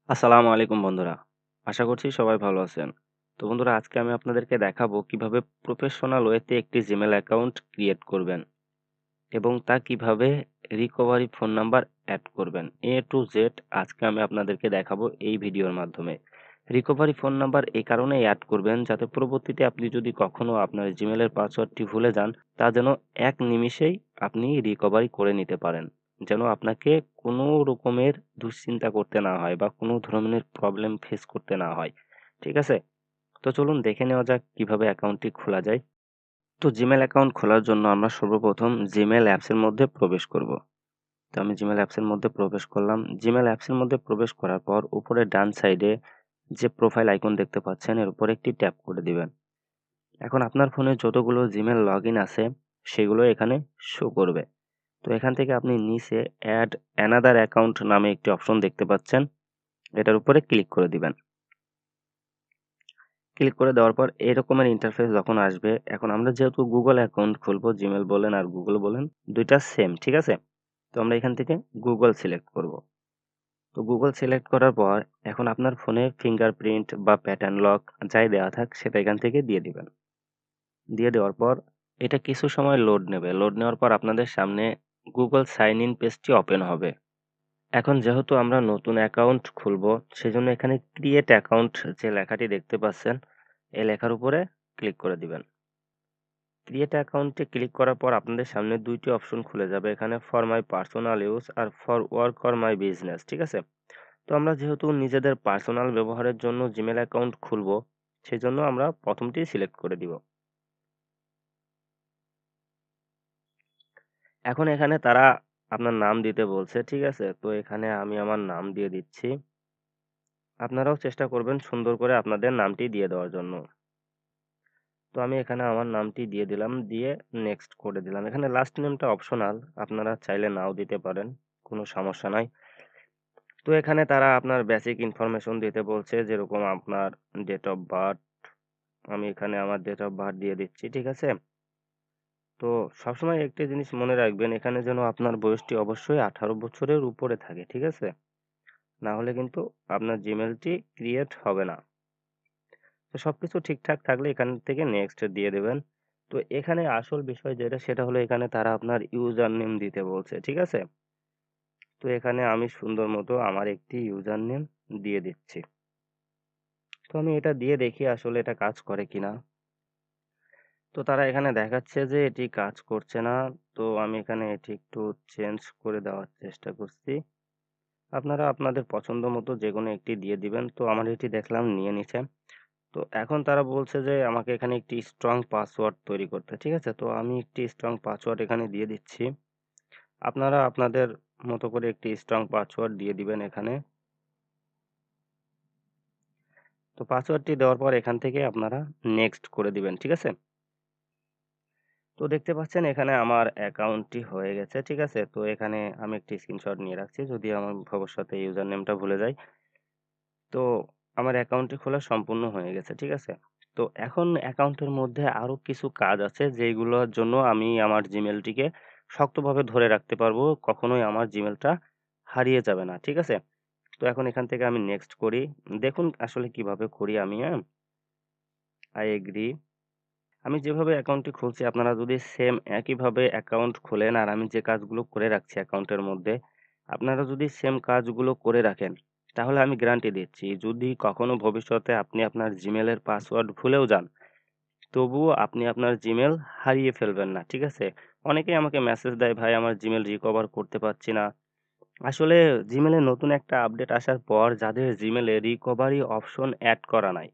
আসসালামু আলাইকুম বন্ধুরা। আশা করছি সবাই ভালো আছেন। তো বন্ধুরা আজকে আমি আপনাদেরকে দেখাবো কিভাবে প্রফেশনাল ওয়েতে একটি জিমেইল অ্যাকাউন্ট ক্রিয়েট করবেন এবং তা কিভাবে রিকভারি ফোন নাম্বার এড করবেন। A to Z আজকে আমি আপনাদেরকে দেখাবো এই ভিডিওর মাধ্যমে। রিকভারি ফোন নাম্বার এই কারণেই এড করবেন যাতে পরবর্তীতে আপনি যদি কখনো আপনার জিমেইলের পাসওয়ার্ডটি ভুলে যান তা যেন এক নিমিষেই আপনি রিকভারি করে নিতে পারেন। যেন আপনাকে কোনো রকমের দুশ্চিন্তা করতে না হয় বা কোনো ধরনের প্রবলেম ফেস করতে না হয়। ঠিক আছে? তো চলুন দেখে নেওয়া যাক কিভাবে অ্যাকাউন্টটি খোলা যায়। তো জিমেইল অ্যাকাউন্ট খোলার জন্য আমরা সর্বপ্রথম জিমেইল অ্যাপসের মধ্যে প্রবেশ করব। তো আমি জিমেইল অ্যাপসের মধ্যে প্রবেশ করলাম। জিমেইল অ্যাপসের মধ্যে প্রবেশ করার পর উপরে ডান সাইডে যে প্রোফাইল আইকন দেখতে পাচ্ছেন এর উপরে একটি ট্যাপ করে দিবেন। এখন আপনার ফোনে যতগুলো জিমেইল লগইন আছে সেগুলো এখানে শো করবে। তো এখান থেকে আপনি নিচে অ্যাড অ্যানাদার অ্যাকাউন্ট নামে একটি অপশন দেখতে পাচ্ছেন। এটার উপরে ক্লিক করে দিবেন। ক্লিক করে দেওয়ার পর এরকমের ইন্টারফেস যখন আসবে, এখন আমরা যেহেতু Google অ্যাকাউন্ট খুলবো, জিমেইল বলেন আর Google বলেন ২ টা সেম, ঠিক আছে? তো আমরা এখান থেকে Google সিলেক্ট করব। তো Google সিলেক্ট করার পর এখন আপনার ফোনে ফিঙ্গারপ্রিন্ট বা প্যাটার্ন লক যাই দেওয়া থাক সেটা এখান থেকে দিয়ে দিবেন। দিয়ে দেওয়ার পর এটা কিছু সময় লোড নেবে। লোড নেওয়ার পর আপনাদের সামনে Google সাইন ইন পেজটি ওপেন হবে। এখন যেহেতু আমরা নতুন অ্যাকাউন্ট খুলবো, সেজন্য এখানে ক্রিয়েট অ্যাকাউন্ট যে লেখাটি দেখতে পাচ্ছেন, এই লেখার উপরে ক্লিক করে দিবেন। ক্রিয়েট অ্যাকাউন্টে ক্লিক করার পর আপনাদের সামনে ২ টি অপশন খুলে যাবে। এখানে ফর মাই পার্সোনাল ইউজ আর for work or my business, ঠিক আছে? তো আমরা যেহেতু নিজেদের পার্সোনাল ব্যবহারের জন্য জিমেইল অ্যাকাউন্ট খুলবো, সেজন্য আমরা প্রথমটি সিলেক্ট করে দিব। এখন এখানে তারা আপনার নাম দিতে বলছে, ঠিক আছে? তো এখানে আমি আমার নাম দিয়ে দিচ্ছি। আপনারাও চেষ্টা করবেন সুন্দর করে আপনাদের নামটি দিয়ে দেওয়ার জন্য। তো আমি এখানে আমার নামটি দিয়ে দিলাম, দিয়ে নেক্সট করে দিলাম। এখানে লাস্ট নেমটা অপশনাল, আপনারা চাইলে নাও দিতে পারেন, কোনো সমস্যা নাই। তো এখানে তারা আপনার বেসিক ইনফরমেশন দিতে বলছে, যেরকম আপনার ডেট অফ বার্থ। আমি এখানে আমার ডেট অফ বার্থ দিয়ে দিচ্ছি, ঠিক আছে? তো সবসময় একটি জিনিস মনে রাখবেন, এখানে যেন আপনার বয়সটি অবশ্যই 18 বছরের উপরে থাকে, ঠিক আছে? না হলে কিন্তু আপনার জিমেইলটি ক্রিয়েট হবে না। তো সবকিছু ঠিকঠাক থাকলে এখান থেকে নেক্সট দিয়ে দেবেন। তো এখানে আসল বিষয় যেটা সেটা হলো এখানে তারা আপনার ইউজার নেম দিতে বলছে, ঠিক আছে? তো এখানে আমি সুন্দর মতো আমার একটি ইউজার নেম দিয়ে দিচ্ছি। তো আমি এটা দিয়ে দেখি আসলে এটা কাজ করে কিনা। তো তারা এখানে দেখাচ্ছে যে এটি কাজ করছে না। তো আমি এখানে এটি একটু চেঞ্জ করে দেওয়ার চেষ্টা করছি। আপনারা আপনাদের পছন্দ মতো যেকোনো একটি দিয়ে দিবেন। তো আমার এটি দেখলাম নিয়ে নিছে। তো এখন তারা বলছে যে আমাকে এখানে একটি স্ট্রং পাসওয়ার্ড তৈরি করতে। ঠিক আছে? তো আমি একটি স্ট্রং পাসওয়ার্ড এখানে দিয়ে দিচ্ছি। আপনারা আপনাদের মতো করে একটি স্ট্রং পাসওয়ার্ড দিয়ে দিবেন এখানে। তো পাসওয়ার্ডটি দেওয়ার পর এখান থেকে আপনারা নেক্সট করে দিবেন। ঠিক আছে? তো দেখতে পাচ্ছেন এখানে আমার অ্যাকাউন্টটি হয়ে গেছে। ঠিক আছে? তো এখানে আমি একটি স্ক্রিনশট নিয়ে রাখছি যদি আমার ভবিষ্যতে ইউজার নেমটা ভুলে যাই। তো আমার অ্যাকাউন্টটি খোলা সম্পূর্ণ হয়ে গেছে। ঠিক আছে? তো এখন অ্যাকাউন্টের মধ্যে আরো কিছু কাজ আছে যেগুলোর জন্য আমি আমার জিমেইলটিকে শক্তভাবে ধরে রাখতে পারবো। কখনোই আমার জিমেইলটা হারিয়ে যাবে না। ঠিক আছে? তো এখন এখান থেকে আমি নেক্সট করি। দেখুন আসলে কিভাবে করি আমি, হ্যাঁ? I agree। আমি যেভাবে অ্যাকাউন্টটি খুলছি আপনারা যদি সেম একইভাবে অ্যাকাউন্ট খোলেন আর আমি যে কাজগুলো করে রাখছি অ্যাকাউন্টের মধ্যে, আপনারা যদি সেম কাজগুলো করে রাখেন, তাহলে আমি গ্যারান্টি দিচ্ছি যদি কখনো ভবিষ্যতে আপনি আপনার জিমেইলের পাসওয়ার্ড ভুলেও যান, তবুও আপনি আপনার জিমেইল হারিয়ে ফেলবেন না। ঠিক আছে? অনেকেই আমাকে মেসেজ দেয়, "ভাই আমার জিমেইল রিকভার করতে পারছি না।" আসলে জিমেইলে নতুন একটা আপডেট আসার পর যাদের জিমেইলে রিকভারি অপশন এড করা নাই,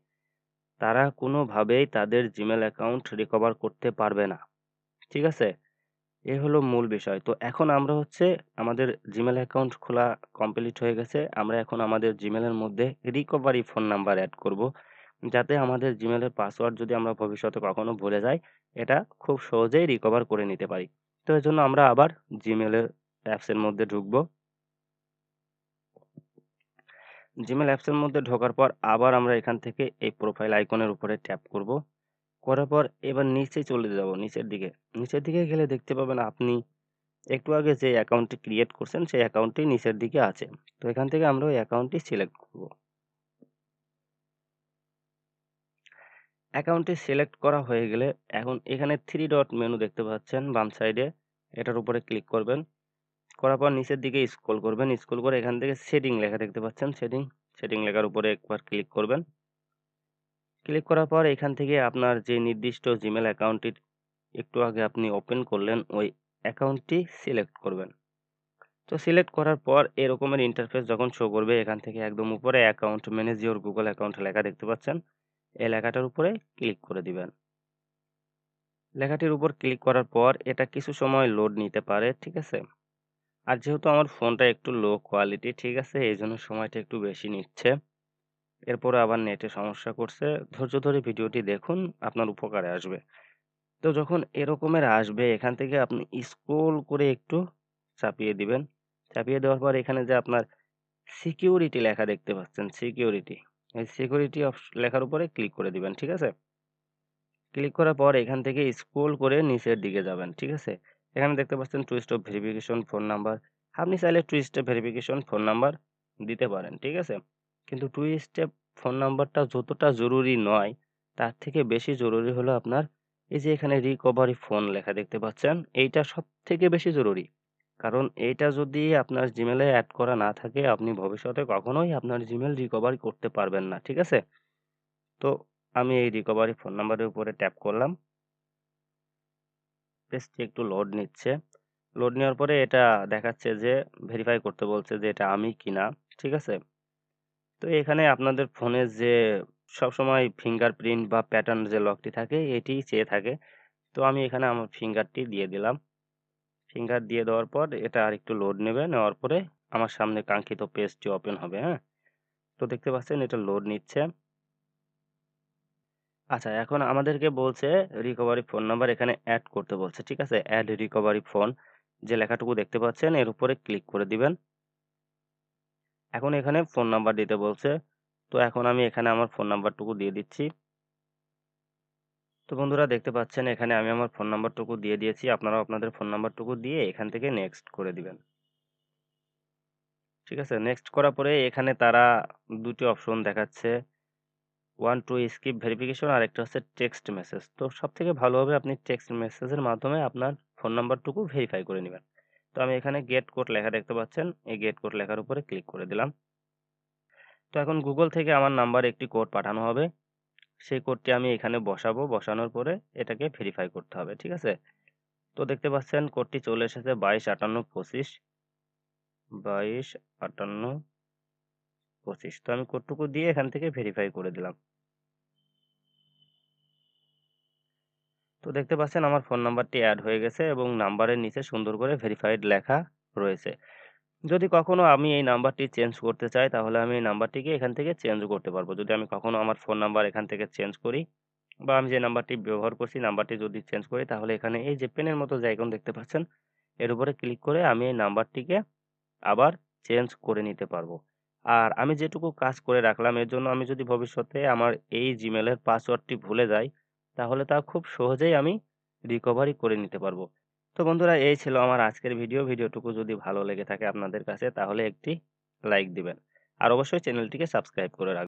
তারা কোনোভাবেই তাদের জিমেইল অ্যাকাউন্ট রিকভার করতে পারবে না। ঠিক আছে? এই হলো মূল বিষয়। তো এখন আমরা হচ্ছে আমাদের জিমেইল অ্যাকাউন্ট খোলা কমপ্লিট হয়ে গেছে। আমরা এখন আমাদের জিমেইলের মধ্যে রিকভারি ফোন নাম্বার এড করব। যাতে আমাদের জিমেইলের পাসওয়ার্ড যদি আমরা ভবিষ্যতে কখনো ভুলে যাই, এটা খুব সহজেই রিকভার করে নিতে পারি। তো এজন্য আমরা আবার জিমেইলের অ্যাপসের মধ্যে ঢুকবো। জিমেইল অ্যাপসের মধ্যে ঢোকার পর আবার আমরা এখান থেকে এই প্রোফাইল আইকনের উপরে ট্যাপ করব। করার পর এবার নিচে চলে যাব, নিচের দিকে। নিচের দিকে গেলে দেখতে পাবেন আপনি একটু আগে যে অ্যাকাউন্টটি ক্রিয়েট করছেন সেই অ্যাকাউন্টটি নিচের দিকে আছে। তো এখান থেকে আমরা ওই অ্যাকাউন্টটি সিলেক্ট করব। অ্যাকাউন্টটি সিলেক্ট করা হয়ে গেলে এখন এখানে 3 ডট মেনু দেখতে পাচ্ছেন বাম সাইডে, এটার উপরে ক্লিক করবেন। করার পর নিচের দিকে স্ক্রল করবেন। স্ক্রল করে এখান থেকে সেটিং লেখা দেখতে পাচ্ছেন, সেটিং লেখার উপরে একবার ক্লিক করবেন। ক্লিক করার পর এখান থেকে আপনার যে নির্দিষ্ট জিমেল অ্যাকাউন্টটি একটু আগে আপনি ওপেন করলেন ওই অ্যাকাউন্টটি সিলেক্ট করবেন। তো সিলেক্ট করার পর এরকমের ইন্টারফেস যখন শো করবে এখান থেকে একদম উপরে account manage your Google account লেখা দেখতে পাচ্ছেন, এই লেখাটার উপরে ক্লিক করে দিবেন। লেখাটির উপর ক্লিক করার পর এটা কিছু সময় লোড নিতে পারে, ঠিক আছে? আর যেহেতু আমার ফোনটা একটু লো কোয়ালিটি, ঠিক আছে, এই জন্য সময়টা একটু বেশি নিচ্ছে। এরপরে আবার নেটে সমস্যা করছে। ধৈর্য ধরে ভিডিওটি দেখুন, আপনার উপকারে আসবে। তো যখন এরকমের আসবে এখান থেকে আপনি স্ক্রল করে একটু চাপিয়ে দিবেন। চাপিয়ে দেওয়ার পর এখানে যে আপনার সিকিউরিটি লেখা দেখতে পাচ্ছেন, সিকিউরিটি। এই সিকিউরিটি লেখার উপরে ক্লিক করে দিবেন, ঠিক আছে? ক্লিক করার পর এখান থেকে স্ক্রল করে নিচের দিকে যাবেন, ঠিক আছে? এখানে দেখতে পাচ্ছেন two step verification phone number. আপনি চাইলে two step verification phone number দিতে পারেন, ঠিক আছে? কিন্তু টু স্টেপ ফোন নাম্বারটা যতটা জরুরি নয়, তার থেকে বেশি জরুরি হলো আপনার এই যে এখানে রিকভারি ফোন লেখা দেখতে পাচ্ছেন, এইটা সবথেকে বেশি জরুরি। কারণ এইটা যদি আপনার জিমেলে অ্যাড করা না থাকে, আপনি ভবিষ্যতে কখনোই আপনার জিমেল রিকভারি করতে পারবেন না, ঠিক আছে? তো আমি এই রিকভারি ফোন নাম্বারের উপরে ট্যাপ করলাম। পেজটি একটু লোড নিচ্ছে। লোড নেওয়ার পরে এটা দেখাচ্ছে যে ভেরিফাই করতে বলছে যে এটা আমি কিনা, ঠিক আছে? তো এখানে আপনাদের ফোনে যে সবসময় ফিঙ্গারপ্রিন্ট বা প্যাটার্ন যে লকটি থাকে এটিই চেয়ে থাকে। তো আমি এখানে আমার ফিঙ্গারটি দিয়ে দিলাম। ফিঙ্গার দিয়ে দেওয়ার পর এটা আরেকটু লোড নেবে, নেওয়ার পরে আমার সামনে কাঙ্ক্ষিত পেজটি ওপেন হবে, হ্যাঁ? তো দেখতে পাচ্ছেন এটা লোড নিচ্ছে। আচ্ছা, এখন আমাদেরকে বলছে রিকভারি ফোন নাম্বার এখানে এড করতে বলছে, ঠিক আছে? এড রিকভারি ফোন যে লেখাটুকু দেখতে পাচ্ছেন এর উপরে ক্লিক করে দিবেন। এখন এখানে ফোন নাম্বার দিতে বলছে। তো এখন আমি এখানে আমার ফোন নাম্বারটুকু দিয়ে দিচ্ছি। তো বন্ধুরা দেখতে পাচ্ছেন এখানে আমি আমার ফোন নাম্বারটুকু দিয়ে দিয়েছি। আপনারাও আপনাদের ফোন নাম্বারটুকু দিয়ে এখান থেকে নেক্সট করে দিবেন। ঠিক আছে? নেক্সট করার পরে এখানে তারা ২ টি অপশন দেখাচ্ছে। 1 টু স্কিপ ভেরিফিকেশন আর একটা হচ্ছে টেক্সট মেসেজ। তো সবথেকে ভালো হবে আপনি টেক্সট মেসেজের মাধ্যমে আপনার ফোন নাম্বারটুকু ভেরিফাই করে নিবেন। তো আমি এখানে গেট কোড লেখা দেখতে পাচ্ছেন। এই গেট কোড লেখার উপরে ক্লিক করে দিলাম। তো এখন গুগল থেকে আমার নাম্বারে একটি কোড পাঠানো হবে। সেই কোডটি আমি এখানে বসাবো। বসানোর পরে এটাকে ভেরিফাই করতে হবে। ঠিক আছে? তো দেখতে পাচ্ছেন কোডটি চলে এসেছে 225825 225825। তো আমি কোডটুকু দিয়ে এখান থেকে ভেরিফাই করে দিলাম। তো দেখতে পাচ্ছেন আমার ফোন নাম্বারটি এড হয়ে গেছে এবং নাম্বারের নিচে সুন্দর করে ভেরিফাইড লেখা রয়েছে। যদি কখনো আমি এই নাম্বারটি চেঞ্জ করতে চাই তাহলে আমি এই নাম্বারটিকে এখান থেকে চেঞ্জ করতে পারবো। যদি আমি কখনো আমার ফোন নাম্বার এখান থেকে চেঞ্জ করি বা আমি যে নাম্বারটি ব্যবহার করছি নাম্বারটি যদি চেঞ্জ করি তাহলে এখানে এই যে পেনের মতো যে আইকন দেখতে পাচ্ছেন এর উপরে ক্লিক করে আমি এই নাম্বারটিকে আবার চেঞ্জ করে নিতে পারবো। আর আমি যেটুকু কাজ করে রাখলাম এর জন্য আমি যদি ভবিষ্যতে আমার এই জিমেলের পাসওয়ার্ডটি ভুলে যাই তাহলে তা খুব সহজেই আমি রিকভারি করে নিতে পারবো। তো বন্ধুরা এই ছিল আমার আজকের ভিডিও। ভিডিওটুকু যদি ভালো লেগে থাকে আপনাদের কাছে তাহলে একটি লাইক দিবেন। আর অবশ্যই চ্যানেলটিকে সাবস্ক্রাইব করে রাখবেন।